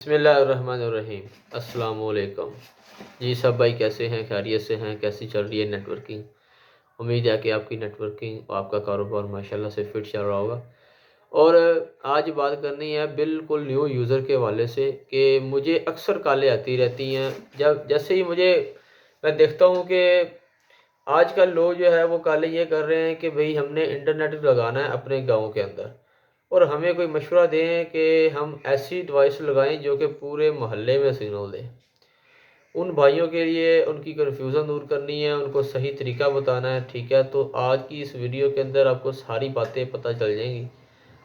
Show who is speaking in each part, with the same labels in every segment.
Speaker 1: बिस्मिल्लाहिर्रहमानिर्रहीम। अस्सलाम वालेकुम। जी सब भाई कैसे हैं, खैरियत से हैं? कैसी चल रही है नेटवर्किंग? उम्मीद है कि आपकी नेटवर्किंग और आपका कारोबार माशाल्लाह से फिट चल रहा होगा। और आज बात करनी है बिल्कुल न्यू यूज़र के हवाले से कि मुझे अक्सर कॉलें आती रहती हैं। जब जैसे ही मैं देखता हूँ कि आजकल लोग जो है वो कॉलें ये कर रहे हैं कि भाई हमने इंटरनेट लगाना है अपने गाँव के अंदर, और हमें कोई मशवरा दें कि हम ऐसी डिवाइस लगाएं जो कि पूरे मोहल्ले में सिग्नल दें। उन भाइयों के लिए उनकी कन्फ्यूज़न दूर करनी है, उनको सही तरीका बताना है। ठीक है, तो आज की इस वीडियो के अंदर आपको सारी बातें पता चल जाएंगी।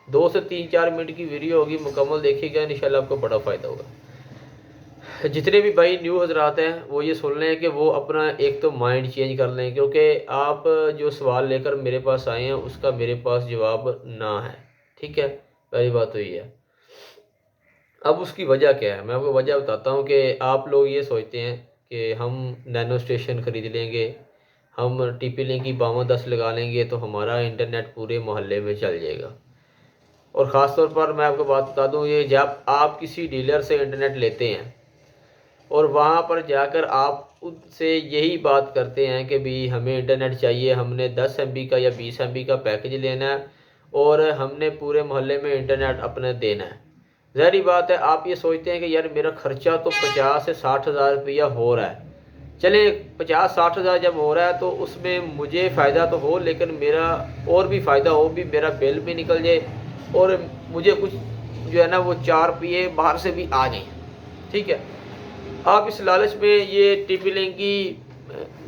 Speaker 1: 2 से 3 4 मिनट की वीडियो होगी, मुकम्मल देखिएगा, इंशाल्लाह आपको बड़ा फ़ायदा होगा। जितने भी भाई न्यू हजरात हैं वो ये सुन लें कि वो अपना एक तो माइंड चेंज कर लें, क्योंकि आप जो सवाल लेकर मेरे पास आए हैं उसका मेरे पास जवाब ना है। ठीक है, पहली बात तो ये है। अब उसकी वजह क्या है, मैं आपको वजह बताता हूँ कि आप लोग ये सोचते हैं कि हम नैनो स्टेशन ख़रीद लेंगे, हम टीपी लिंक की 5210 लगा लेंगे तो हमारा इंटरनेट पूरे मोहल्ले में चल जाएगा। और ख़ास तौर पर मैं आपको बात बता दूँ, ये जब आप किसी डीलर से इंटरनेट लेते हैं और वहाँ पर जाकर आप उनसे यही बात करते हैं कि भी हमें इंटरनेट चाहिए, हमने 10 MB का या 20 MB का पैकेज लेना है और हमने पूरे मोहल्ले में इंटरनेट अपने देना है। ज़ाहिर बात है आप ये सोचते हैं कि यार मेरा ख़र्चा तो 50 से 60 हज़ार रुपया हो रहा है। चले 50-60 हज़ार जब हो रहा है तो उसमें मुझे फ़ायदा तो हो, लेकिन मेरा और भी फ़ायदा हो, भी मेरा बिल भी निकल जाए और मुझे कुछ जो है ना वो 4 रुपये बाहर से भी आ जाएँ। ठीक है, आप इस लालच में ये टीपी लिंक की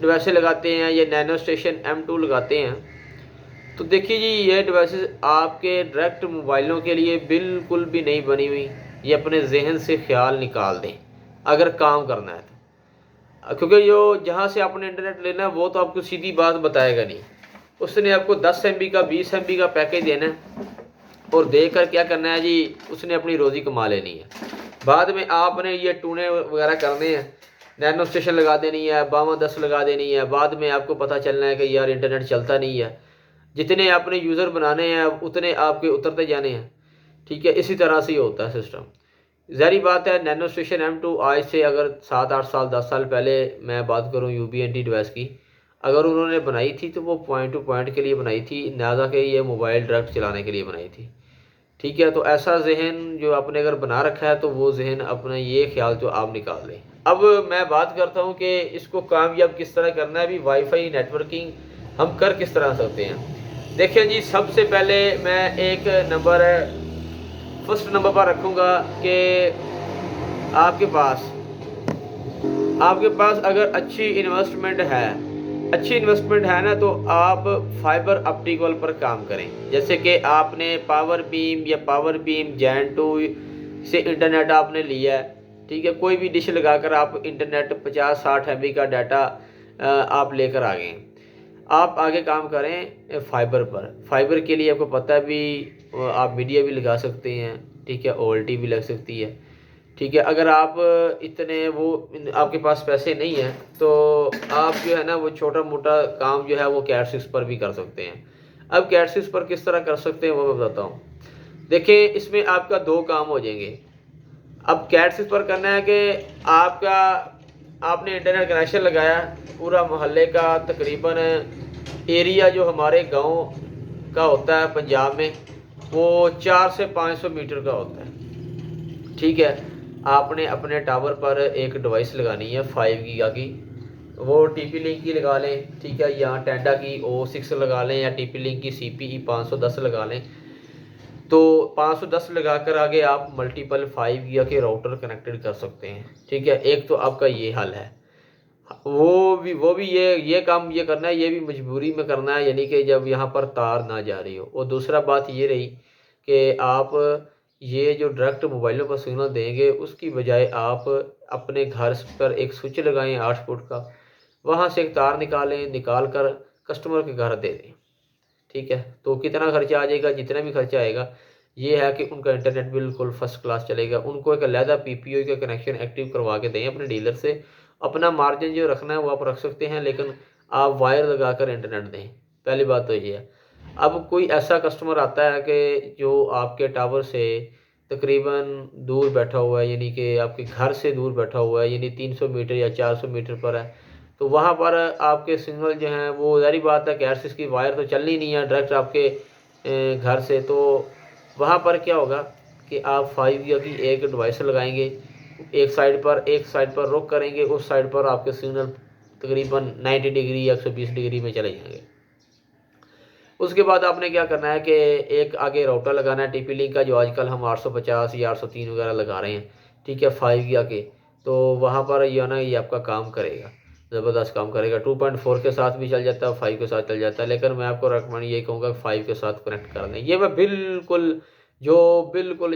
Speaker 1: डिवाइसें लगाते हैं, ये नैनो स्टेशन M2 लगाते हैं। तो देखिए जी, ये डिवाइसेस आपके डायरेक्ट मोबाइलों के लिए बिल्कुल भी नहीं बनी हुई। ये अपने जहन से ख्याल निकाल दें अगर काम करना है तो, क्योंकि जो जहाँ से आपने इंटरनेट लेना है वो तो आपको सीधी बात बताएगा नहीं। उसने आपको 10 MB का 20 MB का पैकेज देना है और देकर क्या करना है जी, उसने अपनी रोज़ी कमा लेनी है। बाद में आपने ये टूने वगैरह करने हैं, नैनो स्टेशन लगा देनी है, 5210 लगा देनी है। बाद में आपको पता चलना है कि यार इंटरनेट चलता नहीं है। जितने आपने यूज़र बनाने हैं उतने आपके उतरते जाने हैं। ठीक है, इसी तरह से ही होता है सिस्टम। ज़ाहिर बात है नैनो स्टेशन M2 आज से अगर 7-8 साल 10 साल पहले मैं बात करूँ UBNT डिवाइस की, अगर उन्होंने बनाई थी तो वो पॉइंट टू पॉइंट के लिए बनाई थी, ना कि ये मोबाइल डायरेक्ट चलाने के लिए बनाई थी। ठीक है, तो ऐसा जहन जो आपने अगर बना रखा है तो वो जहन अपना ये ख्याल तो आप निकाल लें। अब मैं बात करता हूँ कि इसको कामयाब किस तरह करना है। भी वाईफाई नेटवर्किंग हम कर किस तरह सकते हैं। देखिए जी, सबसे पहले मैं एक नंबर फर्स्ट नंबर पर रखूँगा कि आपके पास अगर अच्छी इन्वेस्टमेंट है ना, तो आप फाइबर ऑप्टिकल पर काम करें। जैसे कि आपने पावर बीम या पावर बीम जैन 2 से इंटरनेट आपने लिया है। ठीक है, कोई भी डिश लगाकर आप इंटरनेट 50-60 MB का डाटा आप लेकर आ गए। आप आगे काम करें फाइबर पर। फाइबर के लिए आपको पता है भी आप मीडिया भी लगा सकते हैं। ठीक है, OLT भी लग सकती है। ठीक है, अगर आप इतने वो आपके पास पैसे नहीं हैं तो आप जो है ना वो छोटा मोटा काम जो है वो कैट 6 पर भी कर सकते हैं। अब कैट 6 पर किस तरह कर सकते हैं वो मैं बताता हूँ। देखिए, इसमें आपका 2 काम हो जाएंगे। अब कैट 6 पर करना है कि आपने इंटरनेट कनेक्शन लगाया, पूरा मोहल्ले का तकरीबन एरिया जो हमारे गांव का होता है पंजाब में वो 400 से 500 मीटर का होता है। ठीक है, आपने अपने टावर पर एक डिवाइस लगानी है 5 गीगा की, वो टीपी लिंक की लगा लें। ठीक है, या टेंडा की O6 लगा लें या टीपी लिंक की CPE 510 लगा लें। तो 510 लगाकर आगे आप मल्टीपल 5 गीगा के राउटर कनेक्टेड कर सकते हैं। ठीक है, एक तो आपका ये हल है। वो भी ये काम ये करना है, ये भी मजबूरी में करना है, यानी कि जब यहाँ पर तार ना जा रही हो। और दूसरा बात ये रही कि आप ये जो डायरेक्ट मोबाइलों पर सिग्नल देंगे उसकी बजाय आप अपने घर पर एक स्विच लगाएं 8 फुट का, वहाँ से एक तार निकाल कर कस्टमर के घर दे दें। ठीक है, तो कितना खर्चा आ जाएगा, जितना भी खर्चा आएगा ये है कि उनका इंटरनेट बिल्कुल फर्स्ट क्लास चलेगा। उनको एक अलहदा PPO का कनेक्शन एक्टिव करवा के दें अपने डीलर से। अपना मार्जिन जो रखना है वो आप रख सकते हैं, लेकिन आप वायर लगाकर इंटरनेट दें। पहली बात तो ये है। अब कोई ऐसा कस्टमर आता है कि जो आपके टावर से तकरीबन दूर बैठा हुआ है, यानी कि आपके घर से दूर बैठा हुआ है, यानी 300 मीटर या 400 मीटर पर है, तो वहाँ पर आपके सिग्नल जो हैं वो ज़ाहिर बात है कि आरसीएस की वायर तो चलनी नहीं है डायरेक्ट आपके घर से। तो वहाँ पर क्या होगा कि आप 5G की एक डिवाइस लगाएंगे, एक साइड पर रुक करेंगे, उस साइड पर आपके सिग्नल तकरीबन 90 डिग्री या 120 डिग्री में चले जाएंगे। उसके बाद आपने क्या करना है कि एक आगे राउटर लगाना है टीपी लिंक का, जो आजकल हम 850 या 803 वगैरह लगा रहे हैं, ठीक है, 5G आके। तो वहाँ पर ये है ना, ये आपका काम करेगा, ज़बरदस्त काम करेगा। 2.4 के साथ भी चल जाता है, 5 के साथ चल जाता है, लेकिन मैं आपको रिकमेंड यही कहूँगा कि 5 के साथ कनेक्ट कर लें। ये मैं बिल्कुल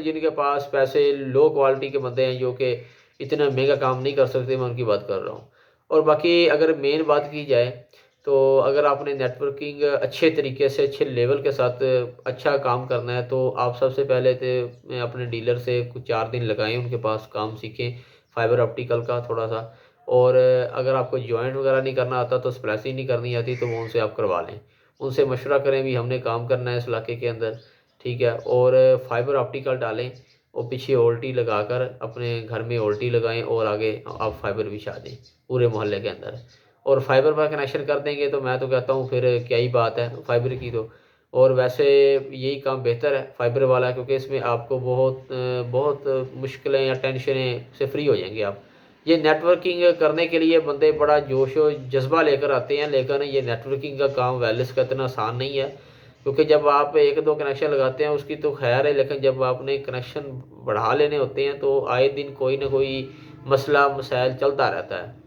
Speaker 1: जिनके पास पैसे, लो क्वालिटी के बंदे हैं जो कि इतना महंगा काम नहीं कर सकते, मैं उनकी बात कर रहा हूँ। और बाकी अगर मेन बात की जाए तो अगर आपने नेटवर्किंग अच्छे तरीके से, अच्छे लेवल के साथ अच्छा काम करना है, तो आप सबसे पहले तो अपने डीलर से कुछ 4 दिन लगाएं, उनके पास काम सीखें फाइबर ऑप्टिकल का थोड़ा सा। और अगर आपको जॉइंट वगैरह नहीं करना आता, तो स्प्लाइसिंग नहीं करनी आती, तो वो उनसे आप करवा लें, उनसे मशवरा करें भी हमने काम करना है इस इलाके के अंदर, ठीक है। और फाइबर ऑप्टिकल डालें और पीछे ओल्टी लगा कर अपने घर में ओल्टी लगाएं और आगे आप फाइबर बिछा दें पूरे मोहल्ले के अंदर, और फाइबर पर कनेक्शन कर देंगे। तो मैं तो कहता हूँ फिर क्या ही बात है फाइबर की तो। और वैसे यही काम बेहतर है फाइबर वाला, क्योंकि इसमें आपको बहुत मुश्किलें या टेंशनें से फ्री हो जाएंगे आप। ये नेटवर्किंग करने के लिए बंदे बड़ा जोश और जज्बा लेकर आते हैं, लेकिन ये नेटवर्किंग का काम वायरलेस का इतना आसान नहीं है, क्योंकि जब आप एक दो कनेक्शन लगाते हैं उसकी तो खैर है, लेकिन जब आपने कनेक्शन बढ़ा लेने होते हैं तो आए दिन कोई ना कोई मसला मसाइल चलता रहता है।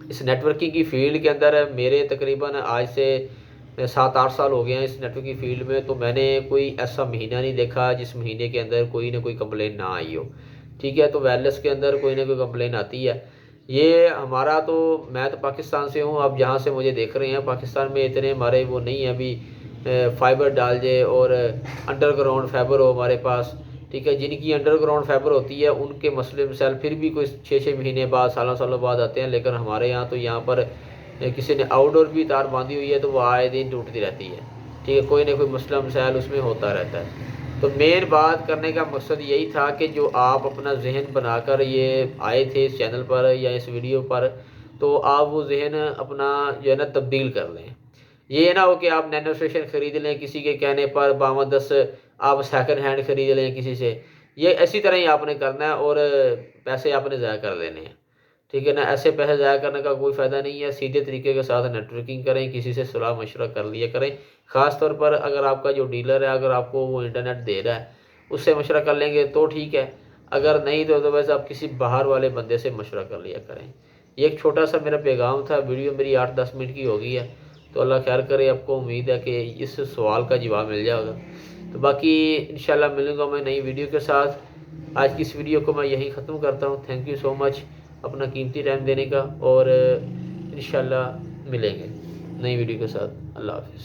Speaker 1: इस नेटवर्किंग की फ़ील्ड के अंदर मेरे तकरीबन आज से 7-8 साल हो गए हैं इस नेटवर्किंग फ़ील्ड में, तो मैंने कोई ऐसा महीना नहीं देखा जिस महीने के अंदर कोई ना कोई कंप्लेन ना आई हो, ठीक है। तो वायरलेस के अंदर कोई ना कोई कंप्लेन आती है। ये हमारा तो, मैं तो पाकिस्तान से हूँ, आप जहाँ से मुझे देख रहे हैं पाकिस्तान में इतने हमारे वो नहीं है अभी फाइबर डाल जाए और अंडरग्राउंड फाइबर हो हमारे पास, ठीक है। जिनकी अंडरग्राउंड फाइबर होती है उनके मसले मसाइल फिर भी कोई 6-6 महीने बाद, सालों बाद आते हैं, लेकिन हमारे यहाँ तो यहाँ पर किसी ने आउटडोर भी तार बांधी हुई है तो वो आए दिन टूटती रहती है, ठीक है। कोई ना कोई मसला मसाइल उसमें होता रहता है। तो मेन बात करने का मकसद यही था कि जो आप अपना जहन बनाकर ये आए थे इस चैनल पर या इस वीडियो पर, तो आप वो जहन अपना जो है ना तब्दील कर लें। ये ना हो कि आप नैनो स्टेशन ख़रीद लें किसी के कहने पर, 52 आप सेकंड हैंड ख़रीद लें किसी से। ये इसी तरह ही आपने करना है और पैसे आपने ज़ाया कर लेने हैं, ठीक है ना। ऐसे पैसे ज़ाया करने का कोई फ़ायदा नहीं है। सीधे तरीके के साथ नेटवर्किंग करें, किसी से सलाह मशवरा कर लिया करें। ख़ास तौर पर अगर आपका जो डीलर है, अगर आपको वो इंटरनेट दे रहा है, उससे मशवरा कर लेंगे तो ठीक है, अगर नहीं तो अदरवाइज़ आप किसी बाहर वाले बंदे से मशवरा कर लिया करें। ये एक छोटा सा मेरा पैगाम था। वीडियो मेरी 8-10 मिनट की हो गई है, तो अल्लाह खैर करे। आपको उम्मीद है कि इस सवाल का जवाब मिल जाएगा। तो बाकी इंशाल्लाह मिलूँगा मैं नई वीडियो के साथ। आज की इस वीडियो को मैं यहीं ख़त्म करता हूँ। थैंक यू सो मच अपना कीमती टाइम देने का, और इंशाल्लाह मिलेंगे नई वीडियो के साथ। अल्लाह हाफ़िज़।